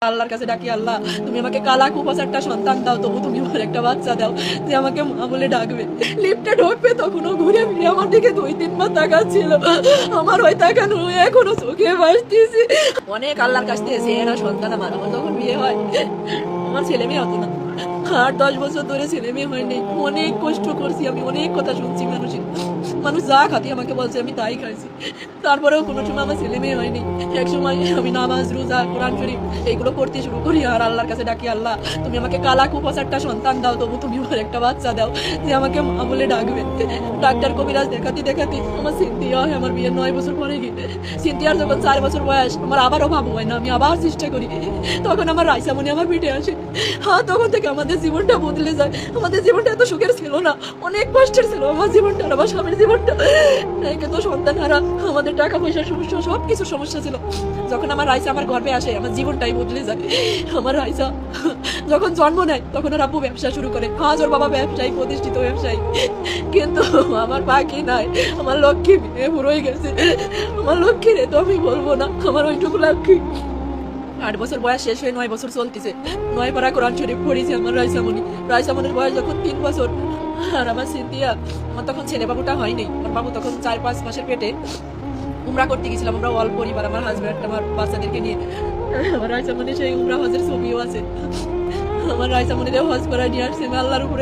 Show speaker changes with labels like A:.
A: আল্লাহর কাছে ডাকি, আল্লাহ তুমি আমাকে কালা কুপাস একটা সন্তান দাও, তবু তুমি আমার একটা বাচ্চা দাও যে আমাকে মা বলে ডাকবে। লিফটে ঢুকবে তখনও ঘুরে ফিরে আমার দিকে 2-3 বার তাকাচ্ছিল। আমার ওই তাকানো এখনো চোখে ভাসতেছে। অনেক আল্লাহর কাছ থেকে চেয়ে সন্তান আমার যখন বিয়ে হয়, আমার ছেলে মেয়ে হতো না। 8-10 বছর ধরে ছেলে মেয়ে হয়নি। অনেক কষ্ট করছি আমি, অনেক কথা শুনছি মানুষ যা খাতি আমাকে বলছে আমি তাই খাইছি, তারপরেও কোনো সময় আমার ছেলে মেয়ে হয়নি। এক সময় আমি নামাজ রোজা কোরআন শরীফ এইগুলো করতে শুরু করি আর আল্লাহর কাছে ডাকি, আল্লাহ তুমি আমাকে কালা কুপাস একটা সন্তান দাও, তবু তুমি আমার একটা বাচ্চা দাও যে আমাকে মা বলে ডাকবে। ডাক্তার কবিরাজ দেখাতে আমার সিন্তিয়া হয় আমার বিয়ের 9 বছর পরে গিয়ে। সিন্তিয়ার যখন 4 বছর বয়স, আমার আবারও ভাবু হয় না, আমি আবার চেষ্টা করি। তখন আমার রাইসামণি আমার পিঠে আসে। হ্যাঁ, তখন থেকে আমাদের জীবনটা বদলে যায়। আমাদের জীবনটা এত সুখের ছিল না, অনেক কষ্টের ছিল আমার জীবনটা, আমার স্বামীর জীবনটা। একে তো সন্তান হারা, আমাদের টাকা পয়সার সমস্যা, সবকিছু সমস্যা ছিল। যখন আমার রাইসা আমার গর্ভে আসে, আমার জীবনটাই বদলে যায়। আমার রাইসা যখন জন্ম নেয় তখন আর আব্বু ব্যবসা শুরু করে। আজ ওর বাবা ব্যবসায়ী, প্রতিষ্ঠিত ব্যবসায়ী, কিন্তু আমার বাকি নাই। আমার লক্ষ্মী মেয়ে পুরোই গেছে। আমার লক্ষ্মী রে তো আমি বলবো না, আমার ওইটুকু লক্ষ্মী। 8 বছর বয়স শেষ হয়ে 9 বছর চলতেছে। 9 পারা কোরআন শরীফ পড়েছে আমার রাইসামণির বয়স যখন 3 বছর। আর আমার সিন্তিয়া, আমার তখন ছেলে বাবুটা হয়নি। আমার বাবু তখন 4-5 মাসের পেটে। উমরা করতে গেছিলাম আমরা অল পরিবার, আমার হাজব্যান্ড আমার বাচ্চাদেরকে নিয়ে। আমার রাইসামণি সেই উমরা হজের ছবিও আছে। আমার রাইসামণিদের হজ করায় নিয়ে আসছে আমি আল্লাহর উপরে।